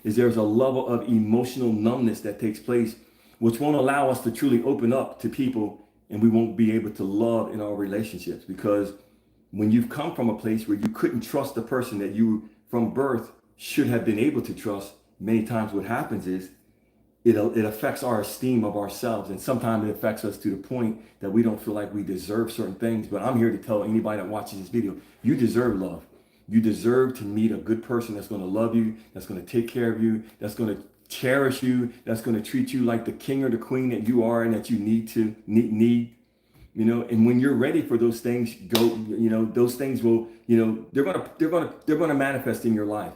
is there's a level of emotional numbness that takes place, which won't allow us to truly open up to people, and we won't be able to love in our relationships. Because when you've come from a place where you couldn't trust the person that you from birth should have been able to trust, many times what happens is it affects our esteem of ourselves, and sometimes it affects us to the point that we don't feel like we deserve certain things. But I'm here to tell anybody that watches this video, you deserve love. You deserve to meet a good person that's going to love you, that's going to take care of you, that's going to cherish you, that's going to treat you like the king or the queen that you are and that you need. And when you're ready for those things, those things will, they're going to manifest in your life.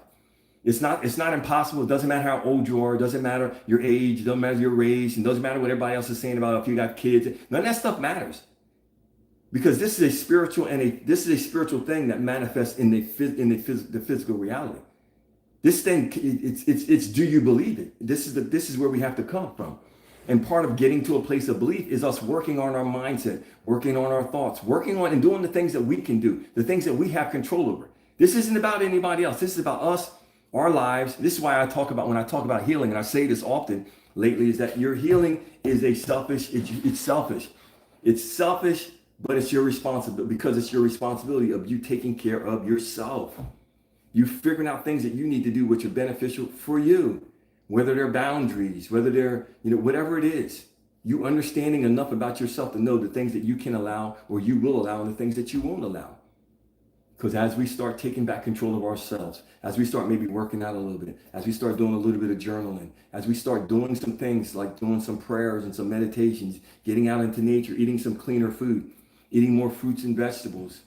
It's not impossible. It doesn't matter how old you are. It doesn't matter your age. It doesn't matter your race. It doesn't matter what everybody else is saying about if you got kids. None of that stuff matters, because this is a spiritual thing that manifests in the physical reality. This thing, it's do you believe it? This is where we have to come from. And part of getting to a place of belief is us working on our mindset, working on our thoughts, working on and doing the things that we can do, the things that we have control over. This isn't about anybody else. This is about us, our lives. This is why when I talk about healing, and I say this often lately, is that your healing is it's selfish. It's selfish, but it's your responsibility, because it's your responsibility of you taking care of yourself. You figuring out things that you need to do which are beneficial for you, whether they're boundaries, whether they're, whatever it is. You understanding enough about yourself to know the things that you can allow or you will allow and the things that you won't allow. Because as we start taking back control of ourselves, as we start maybe working out a little bit, as we start doing a little bit of journaling, as we start doing some things like doing some prayers and some meditations, getting out into nature, eating some cleaner food, eating more fruits and vegetables,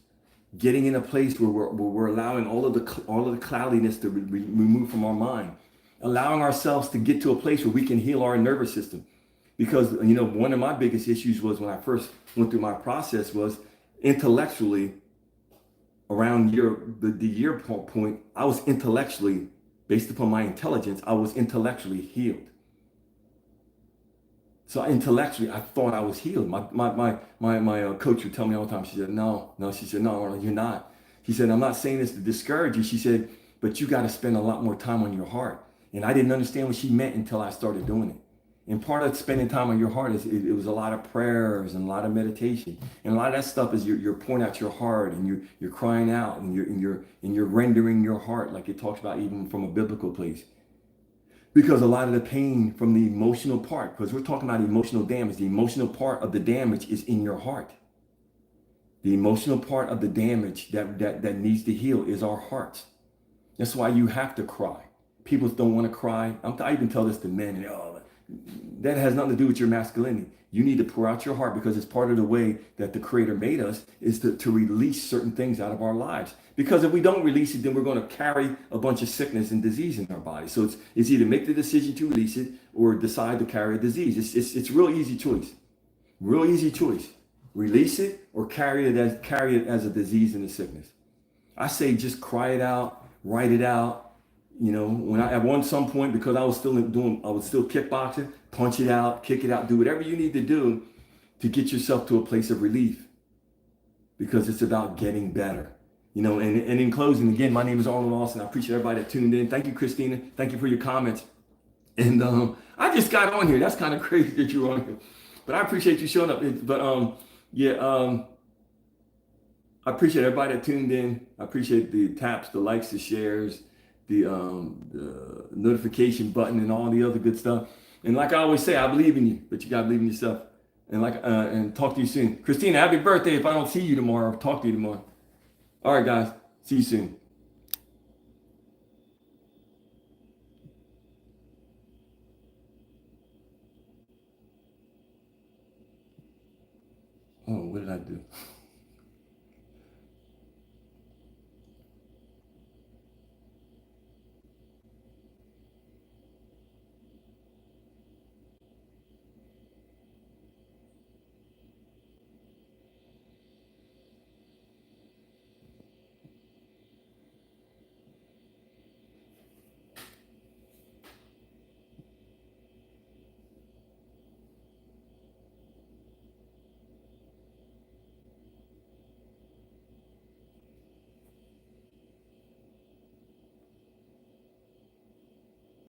getting in a place where we're allowing all of the cloudiness to remove from our mind, allowing ourselves to get to a place where we can heal our nervous system. Because, one of my biggest issues was when I first went through my process was intellectually, around the year point, I was intellectually, based upon my intelligence, I was intellectually healed. So intellectually, I thought I was healed. My coach would tell me all the time, she said, no, she said, no, you're not. She said, I'm not saying this to discourage you. She said, but you got to spend a lot more time on your heart. And I didn't understand what she meant until I started doing it. And part of spending time on your heart is it was a lot of prayers and a lot of meditation. And a lot of that stuff is you're pouring out your heart, and you're crying out, and you're rendering your heart, like it talks about even from a biblical place. Because a lot of the pain from the emotional part, because we're talking about emotional damage, the emotional part of the damage is in your heart. The emotional part of the damage that needs to heal is our hearts. That's why you have to cry. People don't want to cry. I even tell this to men, and that has nothing to do with your masculinity. You need to pour out your heart, because it's part of the way that the Creator made us, is to release certain things out of our lives. Because if we don't release it, then we're going to carry a bunch of sickness and disease in our body. So it's either make the decision to release it or decide to carry a disease. It's real easy choice. Real easy choice. Release it or carry it as a disease and a sickness. I say just cry it out, write it out. When at some point, because I was still kickboxing, punch it out, kick it out, do whatever you need to do to get yourself to a place of relief, because it's about getting better. And in closing, again, my name is Arnold Austin. I appreciate everybody that tuned in. Thank you, Christina. Thank you for your comments. And I just got on here. That's kind of crazy that you're on here, but I appreciate you showing up. I appreciate everybody that tuned in. I appreciate the taps, the likes, the shares, the notification button, and all the other good stuff. And like I always say, I believe in you, but you gotta believe in yourself. And talk to you soon. Christina, happy birthday. If I don't see you tomorrow, I'll talk to you tomorrow. All right, guys. See you soon. Oh, what did I do?